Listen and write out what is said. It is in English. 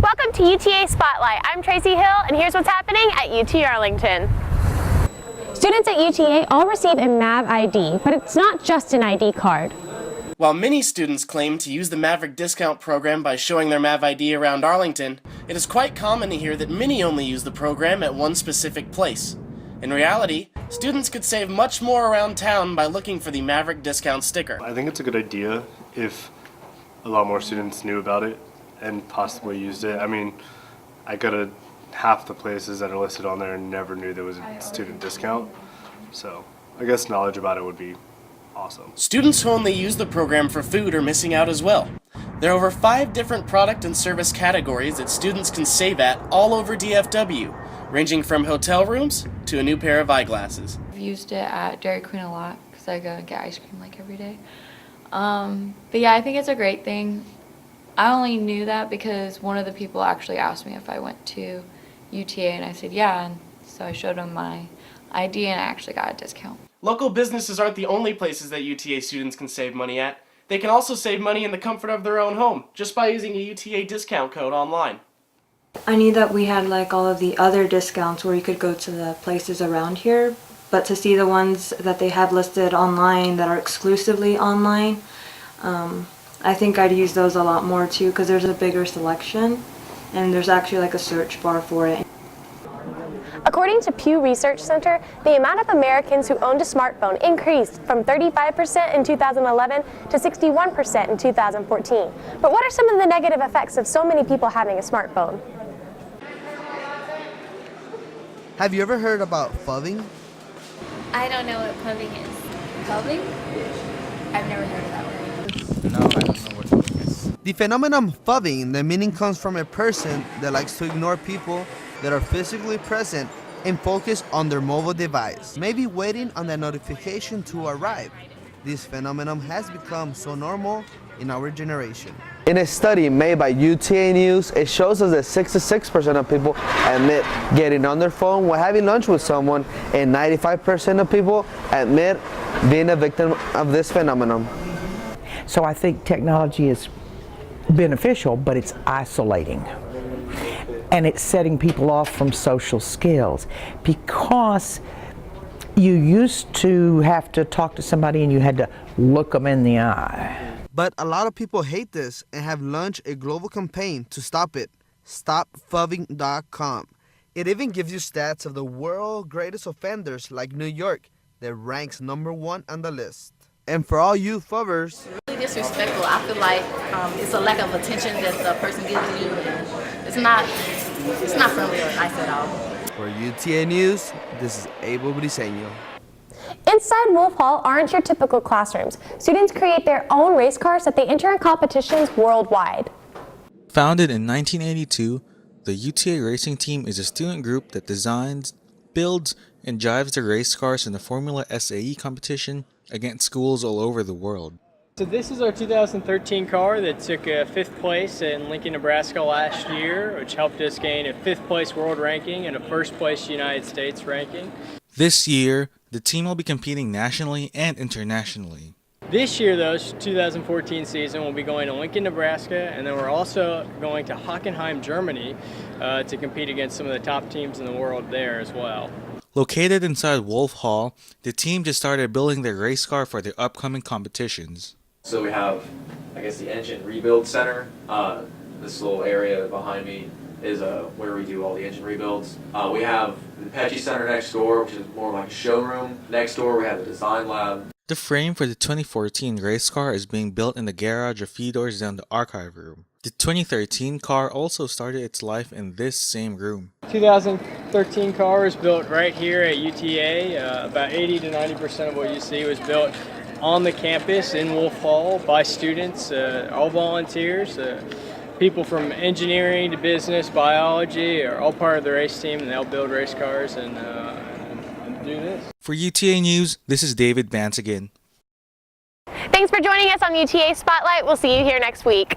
Welcome to UTA Spotlight. I'm Tracy Hill, and here's what's happening at UT Arlington. Students at UTA all receive a MAV ID, but it's not just an ID card. While many students claim to use the Maverick discount program by showing their MAV ID around Arlington, it is quite common to hear that many only use the program at one specific place. In reality, students could save much more around town by looking for the Maverick discount sticker. I think it's a good idea if a lot more students knew about it and possibly used it. I mean, I go to half the places that are listed on there and never knew there was a student discount. So I guess knowledge about it would be awesome. Students who only use the program for food are missing out as well. There are over 5 different product and service categories that students can save at all over DFW, ranging from hotel rooms to a new pair of eyeglasses. I've used it at Dairy Queen a lot because I go and get ice cream like every day. But yeah, I think it's a great thing. I only knew that because one of the people actually asked me if I went to UTA, and I said yeah, and so I showed them my ID and I actually got a discount. Local businesses aren't the only places that UTA students can save money at. They can also save money in the comfort of their own home just by using a UTA discount code online. I knew that we had like all of the other discounts where you could go to the places around here, but to see the ones that they have listed online that are exclusively online, I think I'd use those a lot more too because there's a bigger selection and there's actually like a search bar for it. According to Pew Research Center, the amount of Americans who owned a smartphone increased from 35% in 2011 to 61% in 2014. But what are some of the negative effects of so many people having a smartphone? Have you ever heard about phubbing? I don't know what phubbing is. Phubbing? I've never heard of that word. No, I don't know what phubbing is. The phenomenon phubbing, the meaning comes from a person that likes to ignore people that are physically present and focus on their mobile device, maybe waiting on the notification to arrive. This phenomenon has become so normal in our generation. In a study made by UTA News, it shows us that 66% of people admit getting on their phone while having lunch with someone, and 95% of people admit being a victim of this phenomenon. So I think technology is beneficial, but it's isolating. And it's setting people off from social skills because you used to have to talk to somebody and you had to look them in the eye. But a lot of people hate this and have launched a global campaign to stop it. StopPhubbing.com. It even gives you stats of the world's greatest offenders like New York that ranks #1 on the list. And for all you phubbers, Really disrespectful. I feel like it's a lack of attention that the person gives you. It's not friendly or nice at all. for UTA News, this is Abel Briseño. Inside Wolf Hall aren't your typical classrooms. Students create their own race cars that they enter in competitions worldwide. Founded in 1982, the UTA Racing Team is a student group that designs, builds, and drives their race cars in the Formula SAE competition against schools all over the world. So this is our 2013 car that took 5th place in Lincoln, Nebraska last year, which helped us gain a 5th place world ranking and a 1st place United States ranking. This year, the team will be competing nationally and internationally. This year, though, 2014 season, we'll be going to Lincoln, Nebraska, and then we're also going to Hockenheim, Germany to compete against some of the top teams in the world there as well. Located inside Wolf Hall, the team just started building their race car for their upcoming competitions. So we have, I guess, the engine rebuild center. This little area behind me is where we do all the engine rebuilds. We have the Apache Center next door, which is more like a showroom. Next door, we have the design lab. The frame for the 2014 race car is being built in the garage a few doors down the archive room. The 2013 car also started its life in this same room. 2013 car was built right here at UTA. About 80 to 90% of what you see was built on the campus in Wolf Hall by students, all volunteers. People from engineering to business, biology are all part of the race team, and they'll build race cars and do this. For UTA News, this is David Vance again. Thanks for joining us on UTA Spotlight. We'll see you here next week.